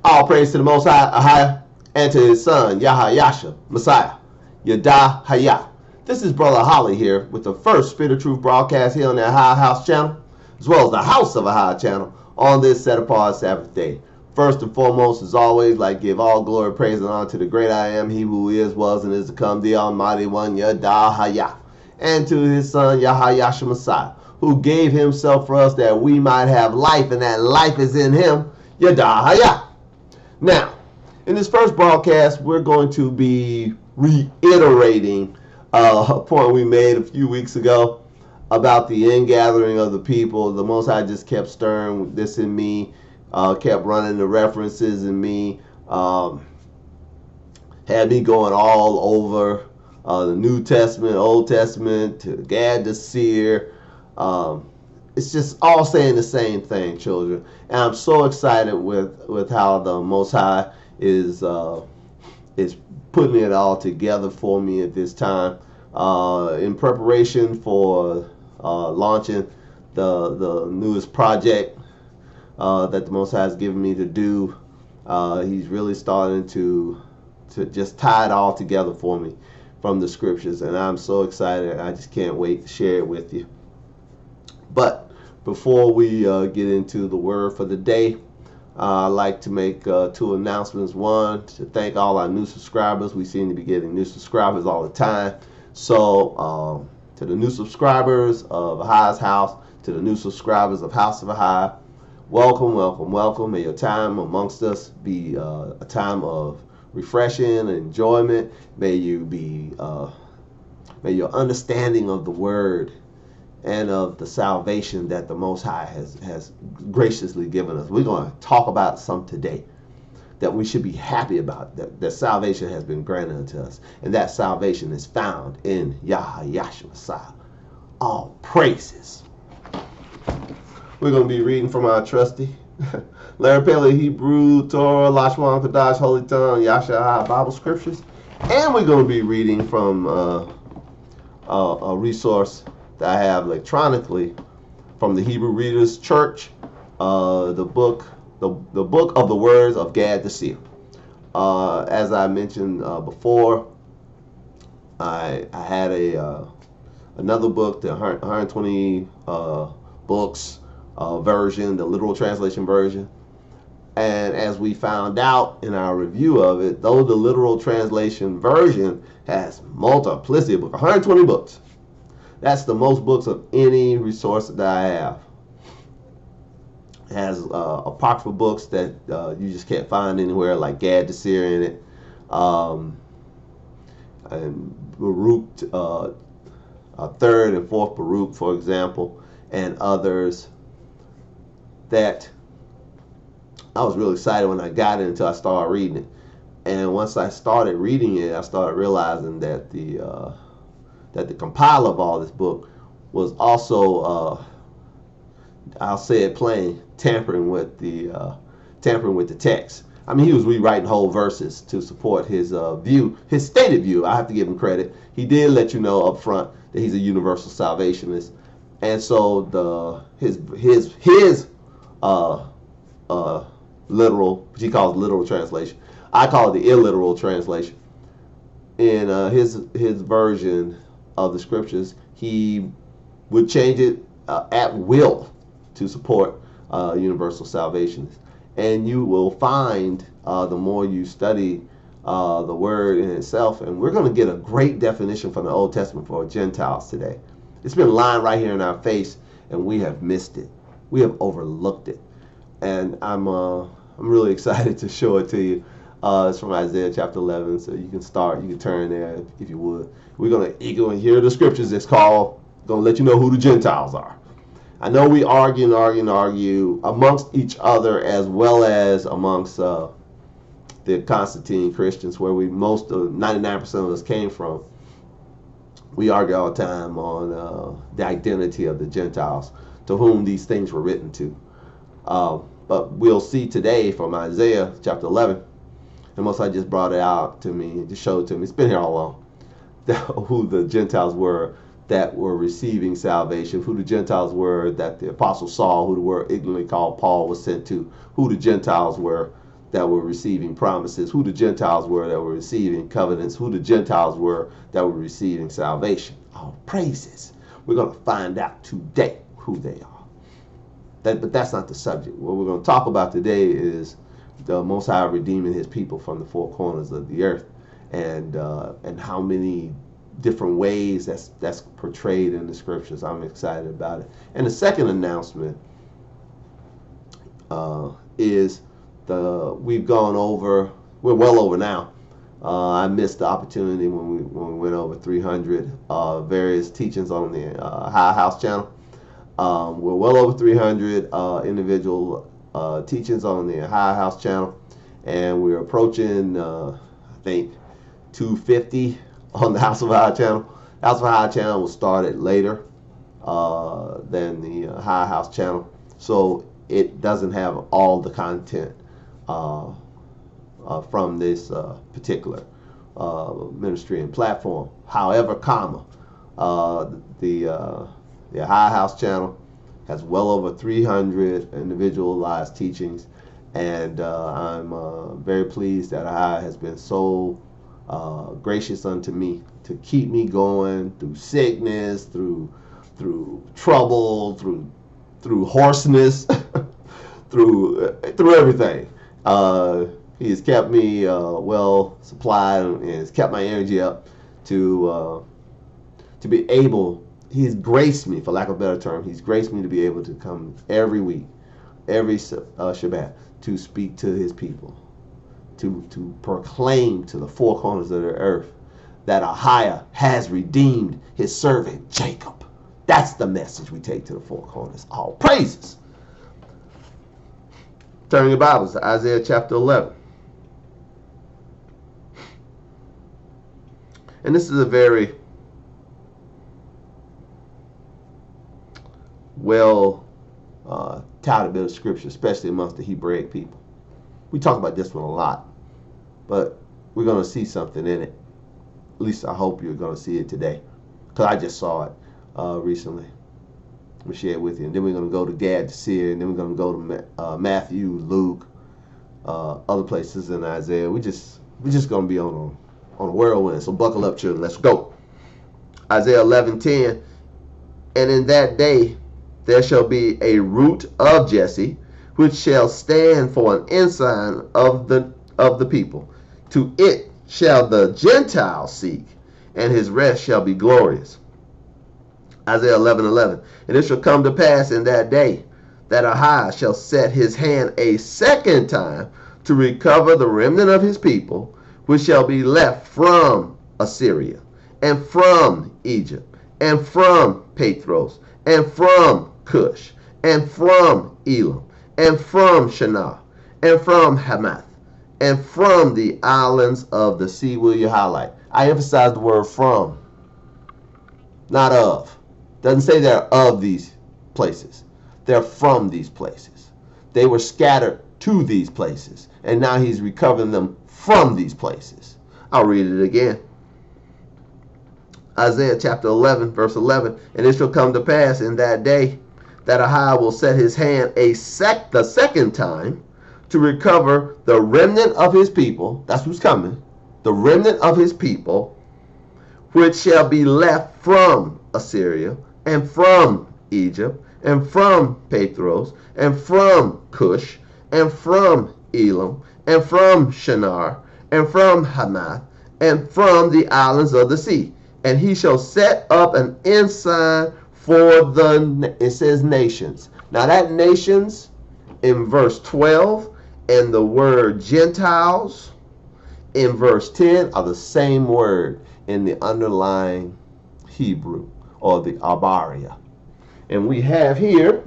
All praise to the Most High, Ahaya, and to his son, Yahayasha, Messiah, Yadahaya. This is Brother Holly here with the first Spirit of Truth broadcast here on the AHAYAH'S channel, as well as the House of Ahaya channel, on this set-apart Sabbath day. First and foremost, as always, like give all glory, praise, and honor to the great I am, he who is, was, and is to come, the Almighty One, Yadahaya, and to his son, Yahayasha, Messiah, who gave himself for us that we might have life, and that life is in him, Yadahaya. Now, in this first broadcast, we're going to be reiterating a point we made a few weeks ago about the ingathering of the people. The Most High just kept stirring this in me, kept running the references in me, had me going all over the New Testament, Old Testament, to Gad the seer. It's just all saying the same thing, children. And I'm so excited with how the Most High is putting it all together for me at this time. In preparation for launching the newest project that the Most High has given me to do, he's really starting to just tie it all together for me from the scriptures. And I'm so excited. I just can't wait to share it with you. But before we get into the word for the day, I'd like to make two announcements. One, to thank all our new subscribers. We seem to be getting new subscribers all the time. So to the new subscribers of AHAYAH'S house, to the new subscribers of House of Ahaya, welcome, welcome, welcome. May your time amongst us be a time of refreshing and enjoyment. May you be, may your understanding of the word and of the salvation that the Most High has graciously given us. We're going to talk about some today that we should be happy about, that salvation has been granted unto us, and that salvation is found in Yahayasha Messiah. All praises. We're going to be reading from our trusty Larry Paley Hebrew, Torah, Lashwan, Kadash, Holy Tongue, Yahshua Bible Scriptures, and we're going to be reading from a resource that I have electronically from the Hebrew Readers Church, the book of the words of Gad the seer. As I mentioned before, I had another book, the 120 books version, the literal translation version. And as we found out in our review of it, though the literal translation version has multiplicity of books, 120 books. That's the most books of any resource that I have. It has apocryphal books that you just can't find anywhere, like Gad the seer in it, and Baruch, third and fourth Baruch, for example, and others that I was really excited when I got it until I started reading it. And once I started reading it, I started realizing that the compiler of all this book was also, I'll say it plain, tampering with the text. I mean, he was rewriting whole verses to support his view, his stated view. I have to give him credit. He did let you know up front that he's a universal salvationist, and so his literal, which he calls literal translation, I call it the illiteral translation. In his version of the scriptures, he would change it at will to support universal salvation. And you will find the more you study the word in itself, and we're going to get a great definition from the Old Testament for Gentiles today. It's been lying right here in our face, and we have missed it. We have overlooked it. And I'm really excited to show it to you. It's from Isaiah chapter 11, so you can turn there if you would. We're going to hear the scriptures. It's called, going to let you know who the Gentiles are. I know we argue amongst each other as well as amongst the Constantine Christians, where 99% of us came from. We argue all the time on the identity of the Gentiles, to whom these things were written to. But we'll see today from Isaiah chapter 11, and Most High just brought it out to me, just showed it to me. It's been here all along, who the Gentiles were that were receiving salvation, who the Gentiles were that the apostle Saul, who the word ignorantly called Paul, was sent to, who the Gentiles were that were receiving promises, who the Gentiles were that were receiving covenants, who the Gentiles were that were receiving salvation. All praises. We're going to find out today who they are. But that's not the subject. What we're going to talk about today is the Most High redeeming his people from the four corners of the earth, and how many different ways that's portrayed in the scriptures. I'm excited about it. And the second announcement is we've gone over, we're well over now. I missed the opportunity when we went over 300 various teachings on the AHAYAH'S channel. We're well over 300 individual teachings on the AHAYAH'S channel, and we're approaching I think 250 on the House of High channel. House of High channel was started later than the AHAYAH'S channel, so it doesn't have all the content from this particular ministry and platform. However, the AHAYAH'S channel has well over 300 individualized teachings, and I'm very pleased that AHAYAH has been so gracious unto me to keep me going through sickness, through trouble, through hoarseness, through everything. He has kept me well supplied and has kept my energy up to be able. He's graced me, for lack of a better term, he's graced me to be able to come every week, every Shabbat, to speak to his people, to proclaim to the four corners of the earth that AHAYAH has redeemed his servant Jacob. That's the message we take to the four corners. All praises. Turn your Bibles to Isaiah chapter 11. And this is a very well touted bit of scripture, especially amongst the Hebraic people. We talk about this one a lot, but we're going to see something in it. At least I hope you're going to see it today, because I just saw it recently. We'll share it with you. And then we're going to go to Gad, Seer, and then we're going to go to Matthew, Luke, other places in Isaiah. We're just going to be on a whirlwind. So buckle up, children. Let's go. Isaiah 11:10. And in that day there shall be a root of Jesse, which shall stand for an ensign of the people. To it shall the Gentiles seek, and his rest shall be glorious. Isaiah 11:11. And it shall come to pass in that day that AHAYAH shall set his hand a second time to recover the remnant of his people, which shall be left from Assyria, and from Egypt, and from Pathros, and from Cush, and from Elam, and from Shinar, and from Hamath, and from the islands of the sea. Will you highlight? I emphasize the word from, not of. Doesn't say they're of these places. They're from these places. They were scattered to these places, and now he's recovering them from these places. I'll read it again. Isaiah chapter 11, verse 11. And it shall come to pass in that day that AHAYAH will set his hand the second time to recover the remnant of his people. That's who's coming. The remnant of his people, which shall be left from Assyria, and from Egypt, and from Pathros, and from Cush, and from Elam, and from Shinar, and from Hamath, and from the islands of the sea. And he shall set up an ensign for it says nations. Now that nations in verse 12 and the word Gentiles in verse 10 are the same word in the underlying Hebrew, or the Abaria. And we have here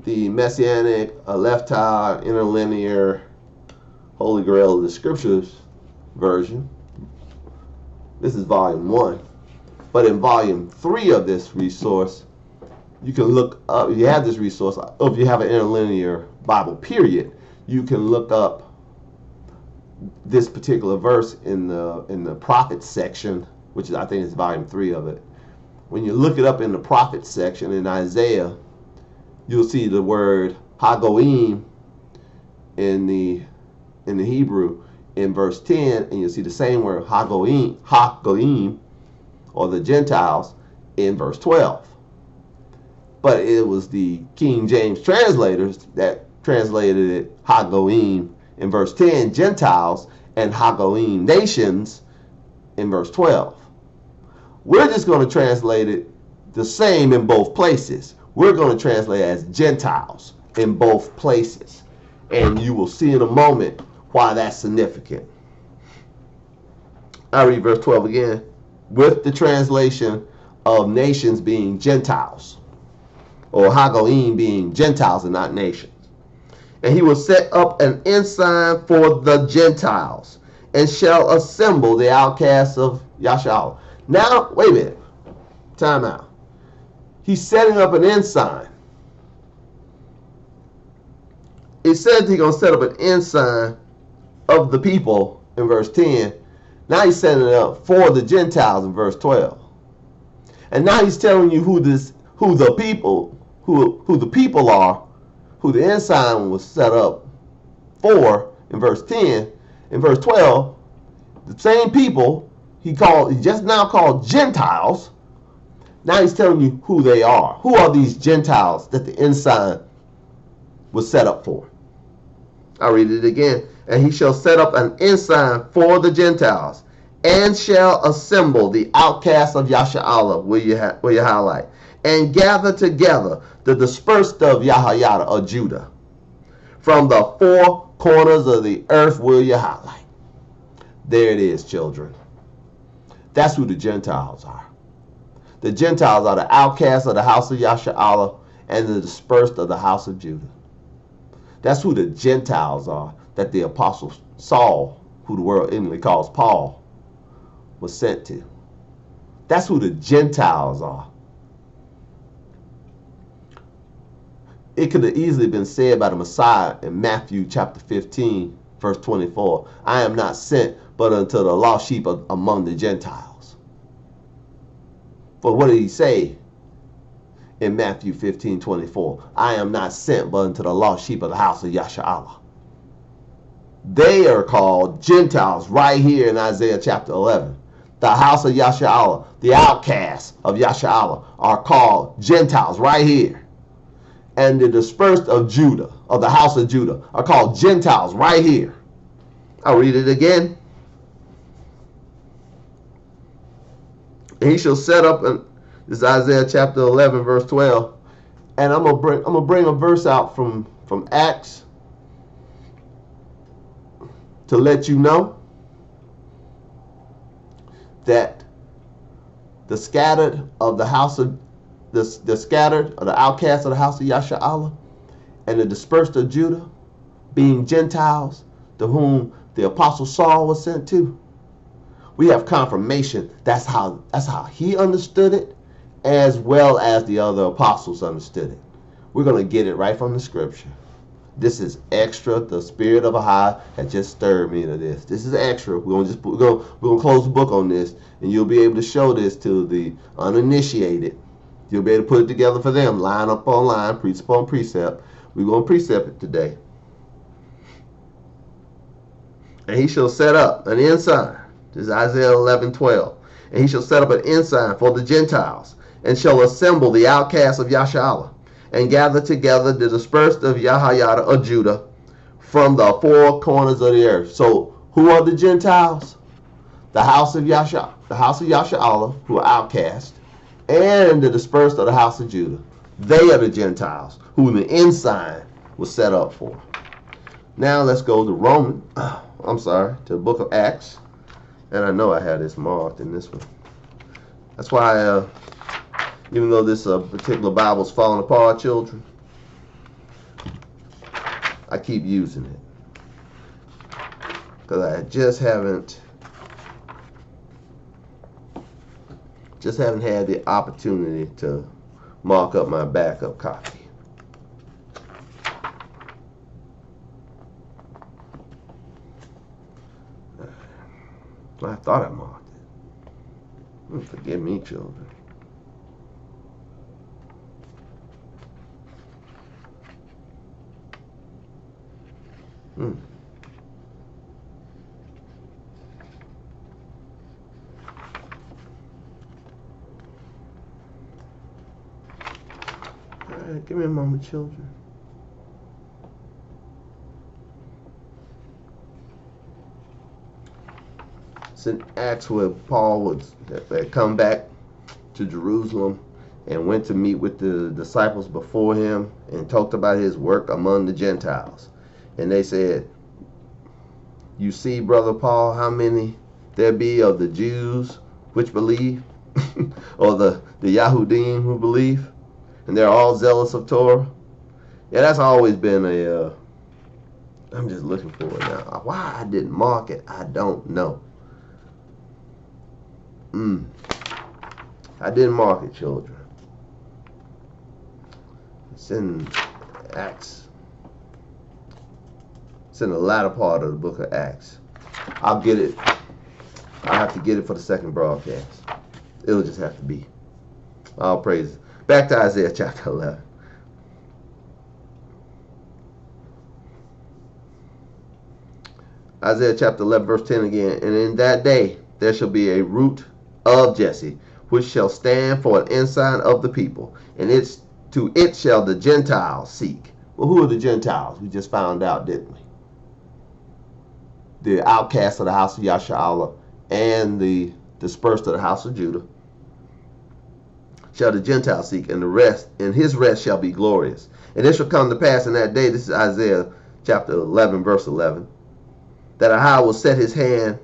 the Messianic, Alephta, Interlinear, Holy Grail of the Scriptures version. This is volume 1. But in volume 3 of this resource, you can look up, if you have this resource, or if you have an interlinear Bible period, you can look up this particular verse in the prophets section, which is, I think, is volume 3 of it. When you look it up in the prophets section in Isaiah, you'll see the word Hagoim in the Hebrew in verse 10, and you'll see the same word Hagoim, or the Gentiles, in verse 12. But it was the King James translators that translated it Hagoim in verse 10, Gentiles, and Hagoim, nations, in verse 12. We're just going to translate it the same in both places. We're going to translate it as Gentiles in both places. And you will see in a moment why that's significant. I read verse 12 again. With the translation of nations being Gentiles, or Hagoim being Gentiles and not nations. And he will set up an ensign for the Gentiles, and shall assemble the outcasts of Yasha'Allah. Now, wait a minute. Time out. He's setting up an ensign. It says he's going to set up an ensign of the people in verse 10. Now he's setting it up for the Gentiles in verse 12. And now he's telling you who the people are, who the ensign was set up for in verse 10. In verse 12, the same people he just now called Gentiles. Now he's telling you who they are. Who are these Gentiles that the ensign was set up for? I'll read it again. And he shall set up an ensign for the Gentiles, and shall assemble the outcasts of Yasha'Allah, where you highlight, and gather together the dispersed of Yahayah of Judah, from the four corners of the earth, will you highlight. There it is, children. That's who the Gentiles are. The Gentiles are the outcasts of the house of Yasha'Allah and the dispersed of the house of Judah. That's who the Gentiles are that the apostle Saul, who the world inwardly calls Paul, was sent to. That's who the Gentiles are. It could have easily been said by the Messiah in Matthew chapter 15, verse 24, I am not sent but unto the lost sheep among the Gentiles. But what did he say in Matthew 15, 24? I am not sent but unto the lost sheep of the house of Yasha'Allah. They are called Gentiles right here in Isaiah chapter 11. The house of Yasha'Allah, the outcasts of Yasha'Allah, are called Gentiles right here. And the dispersed of Judah, of the house of Judah, are called Gentiles right here. I'll read it again. And he shall set up, this is Isaiah chapter 11, verse 12. And I'm gonna bring a verse out from Acts to let you know that the scattered of the house of the scattered or the outcasts of the house of Yasha'Allah and the dispersed of Judah, being Gentiles, to whom the apostle Saul was sent to. We have confirmation that's how he understood it, as well as the other apostles understood it. We're going to get it right from the scripture. This is extra. The spirit of Ahai had just stirred me into this. This is extra. We're gonna close the book on this, and you'll be able to show this to the uninitiated. You'll be able to put it together for them, line up on line, precept on precept. We're going to precept it today. And he shall set up an ensign. This is Isaiah 11:12. And he shall set up an ensign for the Gentiles, and shall assemble the outcasts of Yasha'Allah, and gather together the dispersed of Yahayah of Judah, from the four corners of the earth. So who are the Gentiles? The house of Yasha'Allah, who are outcast, and the dispersed of the house of Judah. They are the Gentiles who the ensign was set up for. Now let's go to to the book of Acts. And I know I had this marked in this one. That's why, even though this particular Bible's falling apart, children, I keep using it. Because I just haven't had the opportunity to mark up my backup copy. I thought I marked it. Forgive me, children. Mm. All right, give me a moment, children. It's in Acts where Paul had come back to Jerusalem and went to meet with the disciples before him and talked about his work among the Gentiles. And they said, "You see, Brother Paul, how many there be of the Jews which believe, or the Yahudim who believe, and they're all zealous of Torah." Yeah, that's always been I'm just looking for it now. Why I didn't mark it, I don't know. I didn't mark it, children. It's in Acts. It's in the latter part of the book of Acts. I'll get it. I have to get it for the second broadcast. It'll just have to be. All praise. Back to Isaiah chapter 11. Isaiah chapter 11 verse 10 again. "And in that day there shall be a root of Jesse, which shall stand for an ensign of the people, and to it shall the Gentiles seek." Well, who are the Gentiles? We just found out, didn't we? The outcasts of the house of Yasha'Allah and the dispersed of the house of Judah shall the Gentiles seek, and his rest shall be glorious. "And it shall come to pass in that day," this is Isaiah chapter 11 verse 11, "that Ahai will set his hand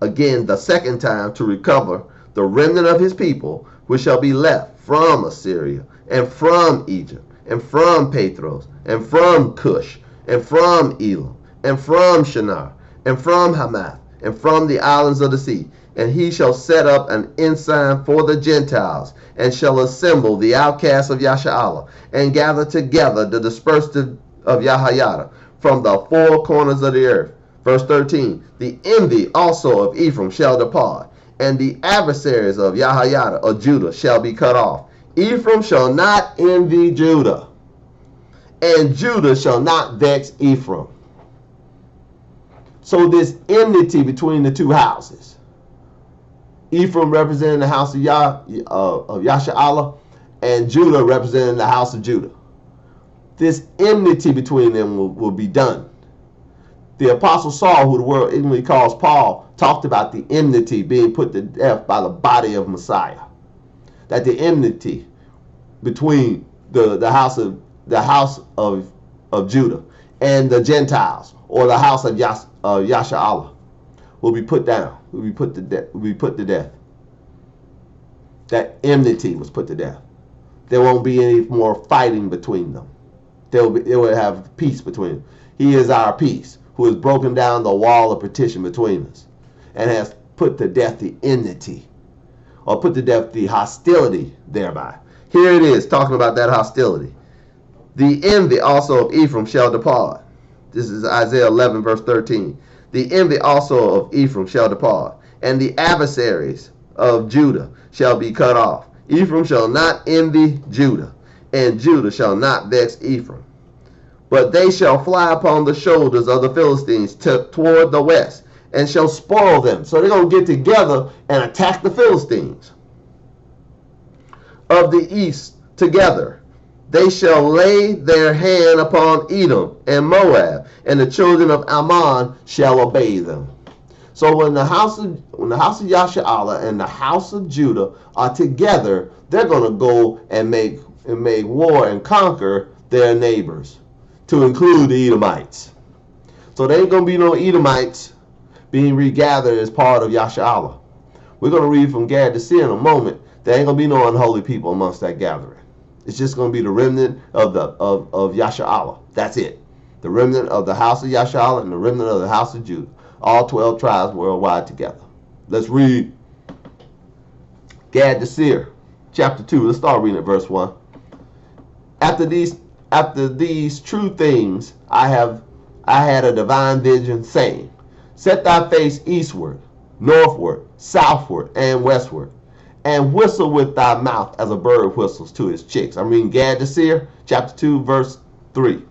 again the second time to recover the remnant of his people, which shall be left from Assyria, and from Egypt, and from Pathros, and from Cush, and from Elam, and from Shinar, and from Hamath, and from the islands of the sea. And he shall set up an ensign for the Gentiles, and shall assemble the outcasts of Yasha'Allah, and gather together the dispersed of Yahayah from the four corners of the earth." Verse 13, "The envy also of Ephraim shall depart, and the adversaries of Yahayah of Judah shall be cut off. Ephraim shall not envy Judah, and Judah shall not vex Ephraim." So this enmity between the two houses, Ephraim representing the house of Yasha'Allah, and Judah representing the house of Judah, this enmity between them will be done. The Apostle Saul, who the world ignorantly calls Paul, talked about the enmity being put to death by the body of Messiah. That the enmity between the house of Judah and the Gentiles, or the house of Yasha'Allah, will be put down. Will be put to death. That enmity was put to death. There won't be any more fighting between them. They will have peace between them. He is our peace, who has broken down the wall of partition between us, and has put to death the enmity, or put to death the hostility thereby. Here it is, talking about that hostility. "The envy also of Ephraim shall depart." This is Isaiah 11 verse 13. "The envy also of Ephraim shall depart, and the adversaries of Judah shall be cut off. Ephraim shall not envy Judah, and Judah shall not vex Ephraim. But they shall fly upon the shoulders of the Philistines toward the west, and shall spoil them." So they're going to get together and attack the Philistines. "Of the east together, they shall lay their hand upon Edom and Moab, and the children of Ammon shall obey them." So when the house of Yasha'Allah and the house of Judah are together, they're going to go and make war and conquer their neighbors, to include the Edomites. So there ain't going to be no Edomites being regathered as part of Yasha'Allah. We're going to read from Gad to see in a moment. There ain't going to be no unholy people amongst that gathering. It's just going to be the remnant of Yasha'Allah. That's it. The remnant of the house of Yasha'Allah and the remnant of the house of Judah. All 12 tribes worldwide together. Let's read Gad to Seer, chapter 2. Let's start reading at verse 1. After these true things I had a divine vision, saying, "Set thy face eastward, northward, southward, and westward, and whistle with thy mouth as a bird whistles to his chicks." I'm reading Gad to Seer, chapter 2, verse 3.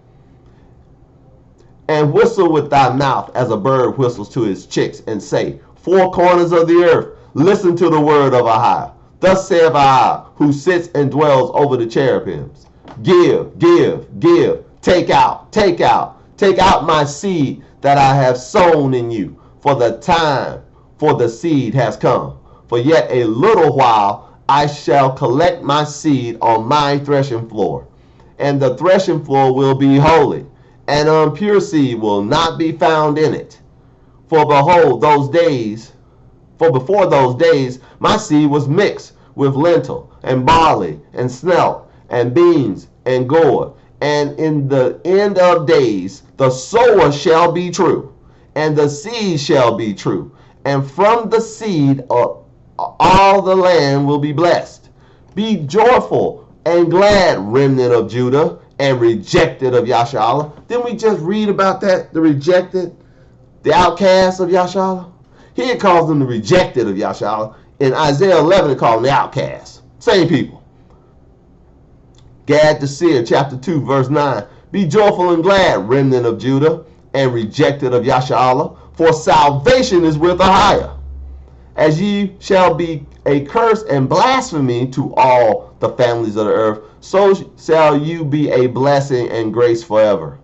and whistle with thy mouth as a bird whistles to his chicks, and say, four corners of the earth, listen to the word of Ahai. Thus saith Ahai, who sits and dwells over the cherubims. Give, give, give, take out, take out, take out my seed that I have sown in you, for the time for the seed has come. For yet a little while I shall collect my seed on my threshing floor, and the threshing floor will be holy, and impure seed will not be found in it. For behold, before those days, my seed was mixed with lentil, and barley, and snelt, and beans, and gourd. And in the end of days, the sower shall be true, and the seed shall be true. And from the seed all the land will be blessed. Be joyful and glad, remnant of Judah, and rejected of Yasharallah. Didn't we just read about that? The rejected, the outcasts of Yasharallah? Here it calls them the rejected of Yasharallah. In Isaiah 11, it calls them the outcasts. Same people. Gad the seer, chapter 2, verse 9. Be joyful and glad, remnant of Judah, and rejected of Yasharallah, for salvation is with Ahayah. As ye shall be a curse and blasphemy to all the families of the earth, so shall you be a blessing and grace forever.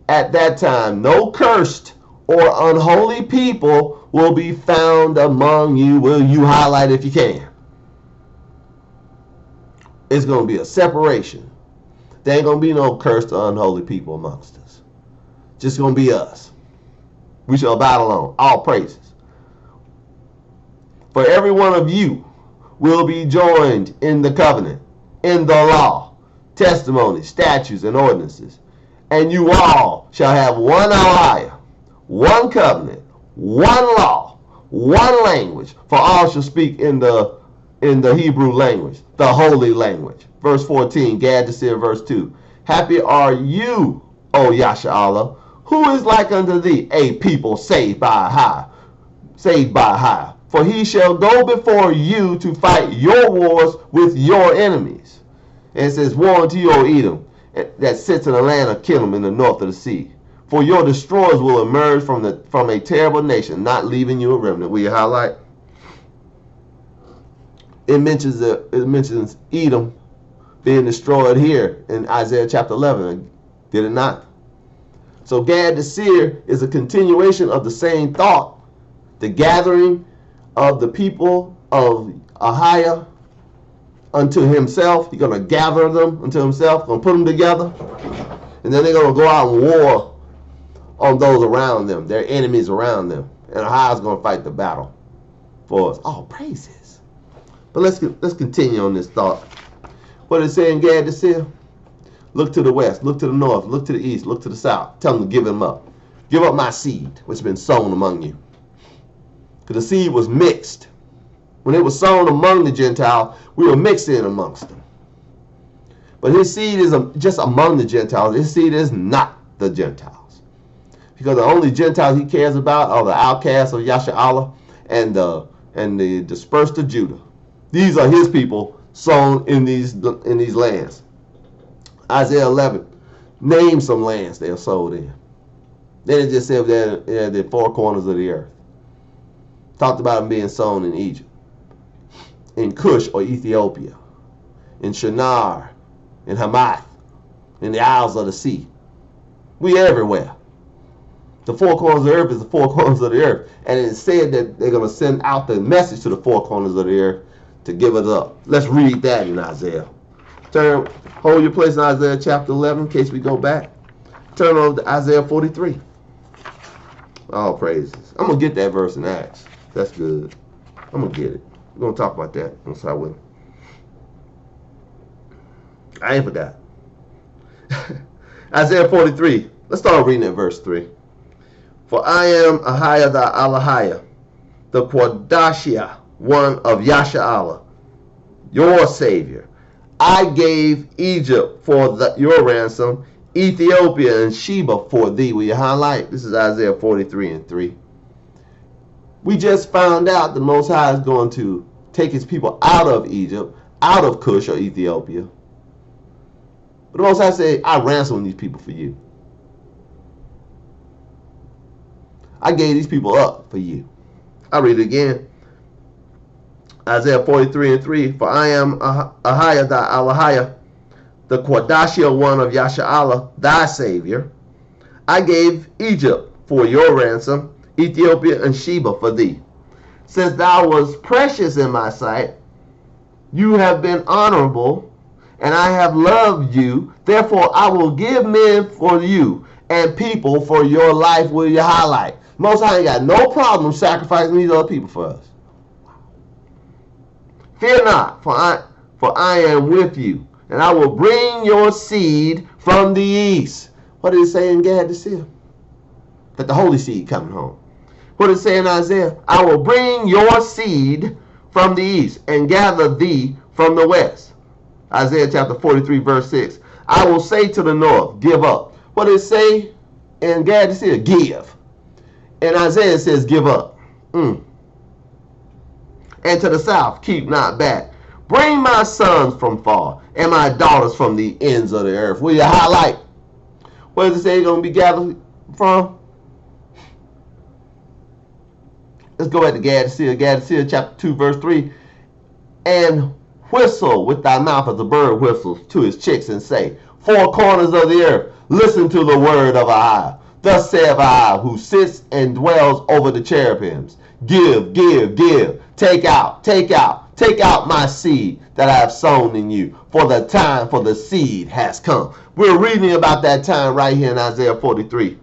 At that time, no cursed or unholy people will be found among you. Will you highlight if you can? It's going to be a separation. There ain't going to be no cursed or unholy people amongst us. Just going to be us. We shall abide alone. All praises. For every one of you will be joined in the covenant, in the law, testimonies, statutes, and ordinances. And you all shall have one Ahayah, one covenant, one law, one language. For all shall speak in the Hebrew language, the holy language. Verse 14, Gad to seer, verse 2. Happy are you, O Yasharallah, who is like unto thee, a people saved by Ahai, saved by Ahai. For he shall go before you to fight your wars with your enemies. And it says, woe unto you, O Edom, that sits in the land of Kittim in the north of the sea. For your destroyers will emerge from a terrible nation, not leaving you a remnant. Will you highlight? It mentions Edom being destroyed here in Isaiah chapter 11. Did it not? So Gad the seer is a continuation of the same thought. The gathering of the people of Ahayah unto himself. He's going to gather them unto himself, going to put them together. And then they're going to go out and war on those around them, their enemies around them. And Ahayah's going to fight the battle for us. All praises. But let's continue on this thought. What did it say in Gad the seer? Look to the west, look to the north, look to the east, look to the south. Tell them to give him up. Give up my seed, which has been sown among you. Because the seed was mixed. When it was sown among the Gentiles, we were mixed in amongst them. But his seed is just among the Gentiles. His seed is not the Gentiles. Because the only Gentiles he cares about are the outcasts of Yasharallah and the dispersed of Judah. These are his people sown in these lands. Isaiah 11 named some lands they are sold in. Then it just said that they're the four corners of the earth. Talked about them being sown in Egypt, in Cush or Ethiopia, in Shinar, in Hamath, in the Isles of the Sea. We everywhere. The four corners of the earth is the four corners of the earth. And it said that they're going to send out the message to the four corners of the earth to give it up. Let's read that in Isaiah. Hold your place in Isaiah chapter 11 in case we go back. Turn over to Isaiah 43. All praises. I'm going to get that verse in Acts. That's good. I'm going to get it. We're going to talk about that. I'm sorry with it. I ain't forgot. Isaiah 43. Let's start reading at verse 3. For I am Ahayah the Alahayah, the Quadashia, one of Yasharallah, your Savior. I gave Egypt for your ransom, Ethiopia and Sheba for thee. Will you highlight? This is Isaiah 43 and 3. We just found out the Most High is going to take his people out of Egypt, out of Cush or Ethiopia. But the Most High said, I ransom these people for you. I gave these people up for you. I read it again. Isaiah 43:3. For I am AHAYAH thy AHAYAH, the Quadashia one of Yasha'Allah, thy Savior. I gave Egypt for your ransom, Ethiopia and Sheba for thee. Since thou was precious in my sight, you have been honorable, and I have loved you. Therefore, I will give men for you and people for your life will you highlight. Most High ain't got no problem sacrificing these other people for us. Fear not, for I am with you, and I will bring your seed from the east. What did it say in Gad to see? That the holy seed coming home. What did it say in Isaiah? I will bring your seed from the east and gather thee from the west. Isaiah chapter 43 verse 6. I will say to the north, give up. What did it say in Gad to see? Give. In Isaiah it says give up. And to the south, keep not back. Bring my sons from far and my daughters from the ends of the earth. Will you highlight? Where does it say you're going to be gathered from? Let's go back to Gad chapter 2 verse 3. And whistle with thy mouth as a bird whistles to his chicks and say, four corners of the earth, listen to the word of AHAYAH. Thus saith AHAYAH, who sits and dwells over the cherubims. Give, give, give. Take out, take out, take out my seed that I have sown in you. For the time for the seed has come. We're reading about that time right here in Isaiah 43.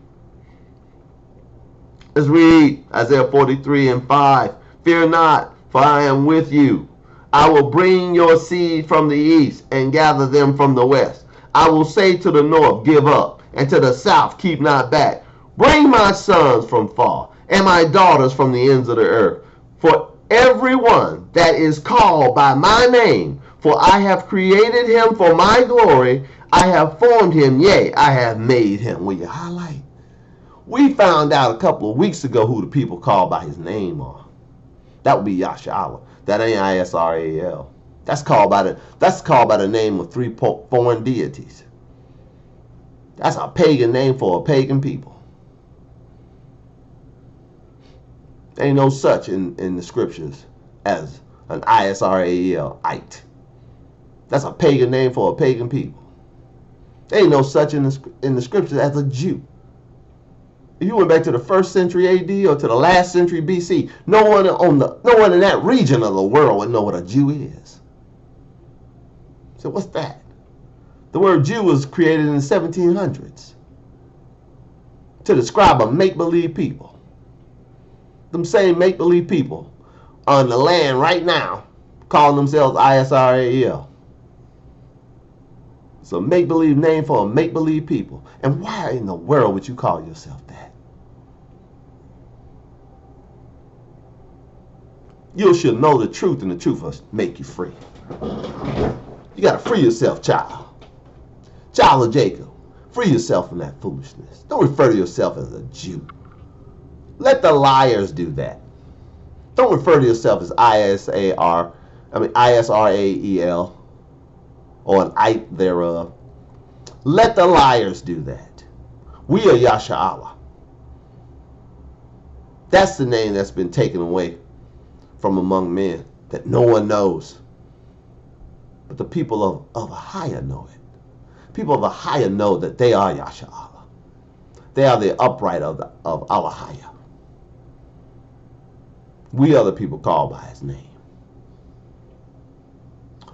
Let's read Isaiah 43 and 5. Fear not, for I am with you. I will bring your seed from the east and gather them from the west. I will say to the north, give up, and to the south, keep not back. Bring my sons from far, and my daughters from the ends of the earth. For everyone that is called by my name, for I have created him for my glory, I have formed him, yea, I have made him. Will you highlight? We found out a couple of weeks ago who the people called by his name are. That would be Yasha'Allah. That ain't ISRAEL. That's called by the name of three foreign deities. That's a pagan name for a pagan people. There ain't no such in the scriptures as an ISRAEL-ite. That's a pagan name for a pagan people. There ain't no such in the scriptures as a Jew. If you went back to the 1st century AD or to the last century BC, no one in that region of the world would know what a Jew is. So what's that? The word Jew was created in the 1700s to describe a make-believe people. Them same make-believe people on the land right now calling themselves ISRAEL. It's a make-believe name for a make-believe people. And why in the world would you call yourself that? You should know the truth, and the truth will make you free. You got to free yourself, child. Child of Jacob. Free yourself from that foolishness. Don't refer to yourself as a Jew. Let the liars do that. Don't refer to yourself as ISRAEL or an ite thereof. Let the liars do that. We are Yasha'Allah. That's the name that's been taken away from among men that no one knows. But the people of AHAYAH know it. People of AHAYAH know that they are Yasha'Allah. They are the upright of AHAYAH. We are the people called by his name.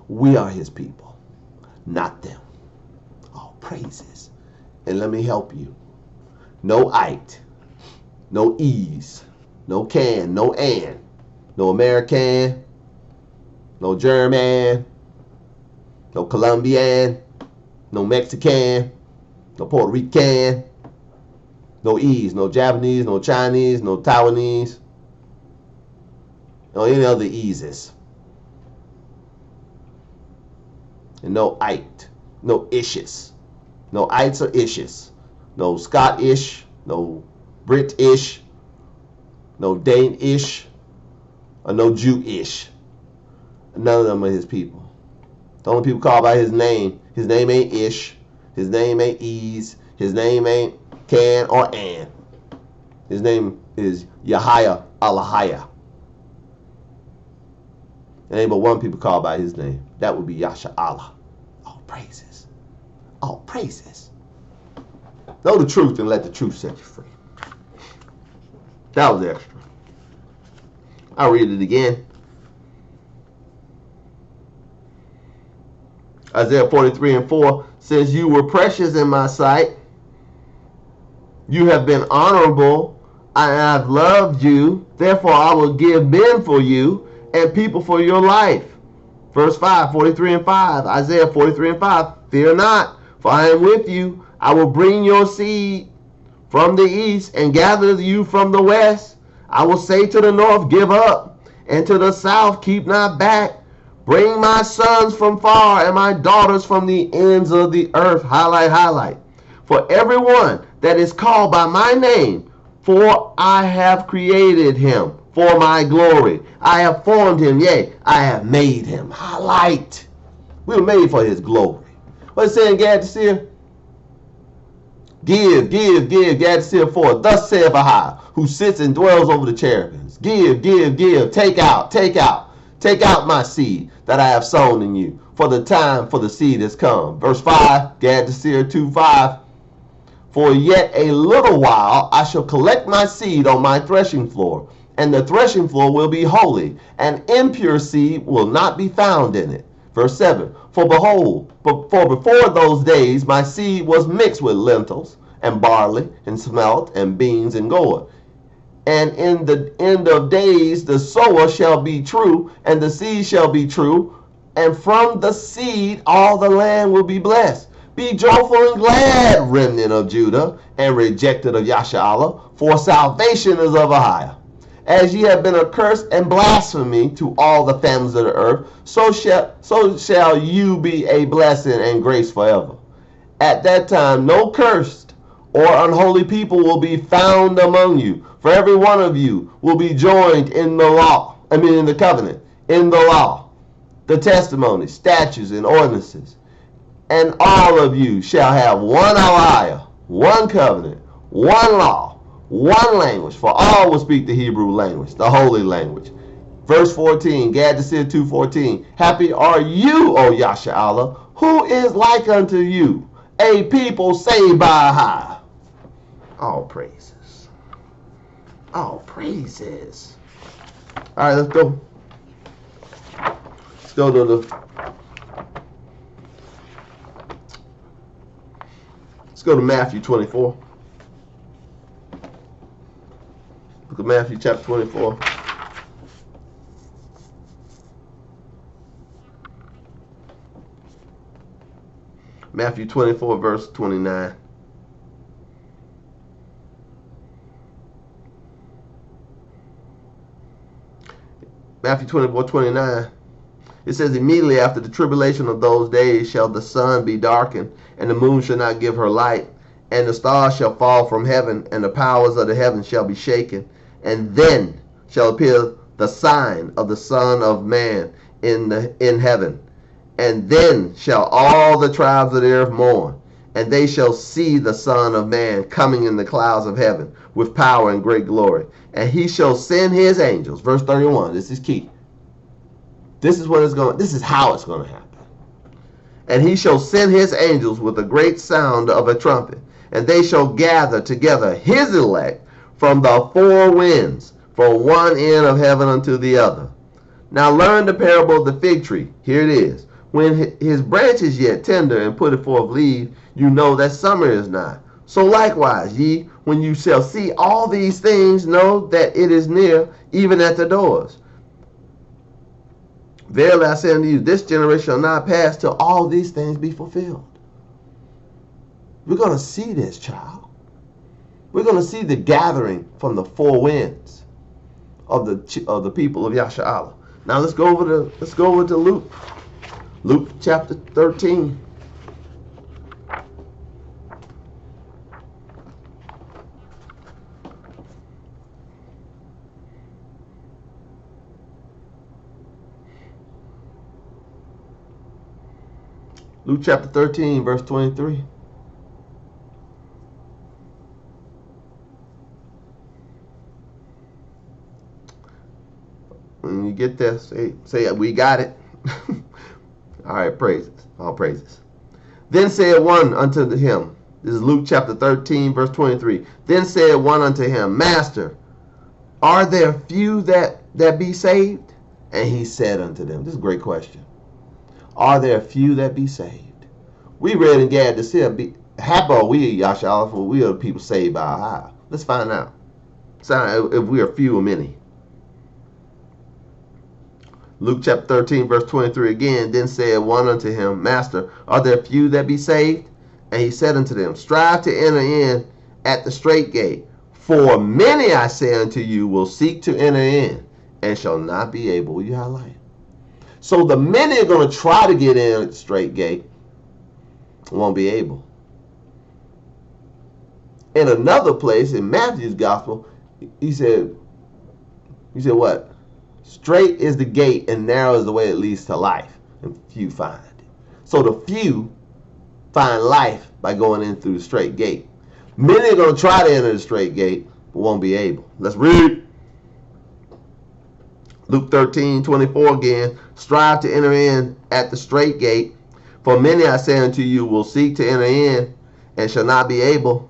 We are his people, not them. All praises. And let me help you. No ite, no ease, no can, no and, no American, no German, no Colombian, no Mexican, no Puerto Rican, no ease, no Japanese, no Chinese, no Taiwanese, no any other eases. And no ite, no ishes, no ites or ishes, no Scottish, no British, no Danish, or no Jewish. None of them are his people. The only people called by his name ain't ish, his name ain't ease, his name ain't can or an. His name is AHAYAH. There ain't but one people called by his name. That would be Yasha'Allah. All praises. All praises. Know the truth and let the truth set you free. That was extra. I'll read it again. Isaiah 43:4 says, you were precious in my sight. You have been honorable. I have loved you. Therefore I will give men for you and people for your life. Verse 5, 43:5. Isaiah 43:5. Fear not, for I am with you. I will bring your seed from the east and gather you from the west. I will say to the north, give up, and to the south, keep not back. Bring my sons from far and my daughters from the ends of the earth. Highlight, highlight. For everyone that is called by my name, for I have created him for my glory. I have formed him, yea, I have made him. Highlight. We were made for his glory. What's it saying, Gad to Seer? Give, Gad to Seer 4. Thus saith Ahai, who sits and dwells over the cherubims. Give, take out. Take out my seed that I have sown in you, for the time for the seed has come. Verse 5, Gad to Seer 2:5. For yet a little while I shall collect my seed on my threshing floor, and the threshing floor will be holy, and impure seed will not be found in it. Verse 7, for behold, for before those days my seed was mixed with lentils, and barley, and smelt, and beans, and gourd. And in the end of days the sower shall be true, and the seed shall be true, and from the seed all the land will be blessed. Be joyful and glad, remnant of Judah, and rejected of Yasha'Allah, for salvation is of Ahai. As ye have been accursed and blasphemy to all the families of the earth, so shall you be a blessing and grace forever. At that time no cursed or unholy people will be found among you, for every one of you will be joined in the law, in the covenant, in the law, the testimonies, statutes, and ordinances. And all of you shall have one aliyah, one covenant, one law, one language, for all will speak the Hebrew language, the holy language. Verse 14, Gad to Seer 2:14. Happy are you, O Yasha'Allah, who is like unto you, a people saved by Ahai. All praises. All praises. All right, let's go. Let's go to the... Let's go to Matthew 24. Look at Matthew chapter 24. Matthew 24 verse 29. Matthew 24:29. It says, immediately after the tribulation of those days shall the sun be darkened, and the moon shall not give her light, and the stars shall fall from heaven, and the powers of the heavens shall be shaken. And then shall appear the sign of the Son of Man in heaven. And then shall all the tribes of the earth mourn, and they shall see the Son of Man coming in the clouds of heaven with power and great glory. And he shall send his angels. Verse 31, this is key. This is how it's going to happen. And he shall send his angels with a great sound of a trumpet, and they shall gather together his elect from the four winds, from one end of heaven unto the other. Now learn the parable of the fig tree. Here it is. When his branch is yet tender and putteth forth leaves, you know that summer is nigh. So likewise, ye, when you shall see all these things, know that it is near, even at the doors. Verily I say unto you, this generation shall not pass till all these things be fulfilled. We're going to see this, child. We're going to see the gathering from the four winds of the people of Yasha'Allah. Now let's go over to Luke. Luke chapter 13. Luke chapter 13, verse 23. When you get there, say we got it. All right, praises. All praises. Then said one unto him, this is Luke chapter 13, verse 23. Then said one unto him, Master, are there few that be saved? And he said unto them, this is a great question. Are there few that be saved? We read in Gad to see happy are we, Yashala, for we are the people saved by AHAYAH. Let's find out. If we are few or many. Luke chapter 13, verse 23 again. Then said one unto him, Master, are there few that be saved? And he said unto them, Strive to enter in at the strait gate. For many, I say unto you, will seek to enter in, and shall not be able. You highlight. So the many are going to try to get in at the strait gate, won't be able. In another place, in Matthew's gospel, he said what? Straight is the gate and narrow is the way that leads to life, and few find it. So the few find life by going in through the straight gate. Many are going to try to enter the straight gate, but won't be able. Let's read. Luke 13, 24 again. Strive to enter in at the straight gate. For many, I say unto you, will seek to enter in, and shall not be able.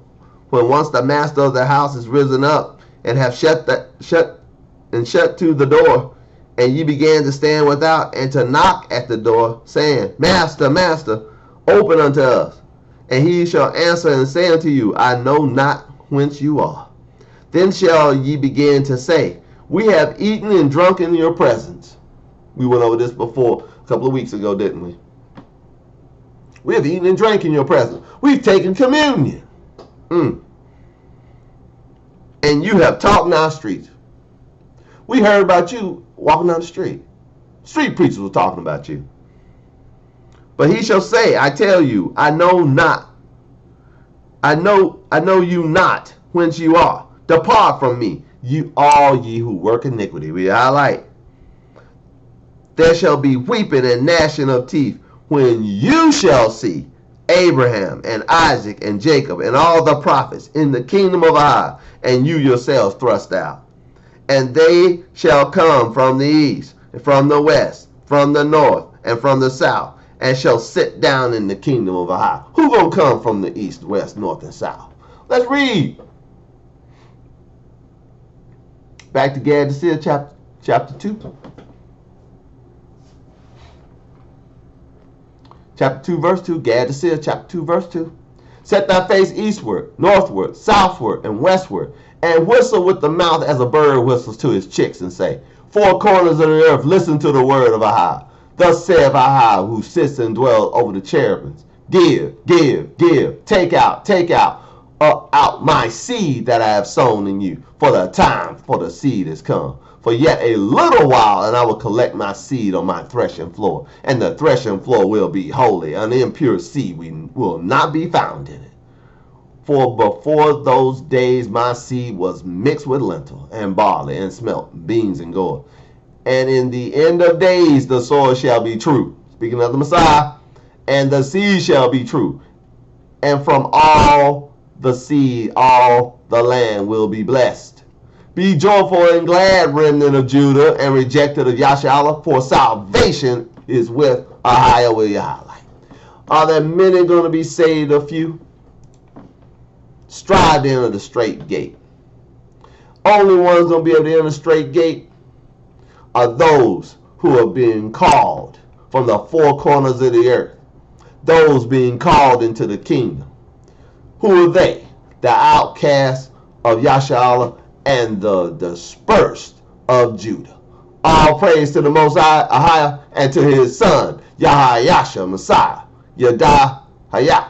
When once the master of the house is risen up, and have shut to the door, and ye began to stand without, and to knock at the door, saying, Master, Master, open unto us. And he shall answer and say unto you, I know not whence you are. Then shall ye begin to say, We have eaten and drunk in your presence. We went over this before a couple of weeks ago, didn't we? We have eaten and drank in your presence. We've taken communion. And you have taught in our streets. We heard about you walking down the street. Street preachers were talking about you. But he shall say, I tell you, I know you not whence you are. Depart from me, you all ye who work iniquity. We highlight. There shall be weeping and gnashing of teeth when you shall see Abraham and Isaac and Jacob and all the prophets in the kingdom of AHAYAH, and you yourselves thrust out. And they shall come from the east, and from the west, from the north, and from the south, and shall sit down in the kingdom of AHAYAH. Who gonna come from the east, west, north, and south? Let's read. Back to Gad chapter 2. Chapter 2, verse 2. Gad chapter 2, verse 2. Set thy face eastward, northward, southward, and westward, and whistle with the mouth as a bird whistles to his chicks, and say, Four corners of the earth, listen to the word of AHAYAH. Thus saith AHAYAH, who sits and dwells over the cherubims. Give, give, give. Take out my seed that I have sown in you, for the time for the seed is come. For yet a little while, and I will collect my seed on my threshing floor, and the threshing floor will be holy. An impure seed will not be found in it. For before those days my seed was mixed with lentil and barley and smelt, beans and gourd. And in the end of days the soil shall be true. Speaking of the Messiah. And the seed shall be true. And from all the seed, all the land will be blessed. Be joyful and glad, remnant of Judah, and rejected of Yashala, for salvation is with AHAYAH with Yahweh. Are there many going to be saved? A few? Strive to enter the straight gate. Only ones going to be able to enter the straight gate are those who are being called from the four corners of the earth. Those being called into the kingdom. Who are they? The outcasts of Yashala and the dispersed of Judah. All praise to the Most High, AHAYAH, and to his son, Yahayasha, Messiah, Yahayah.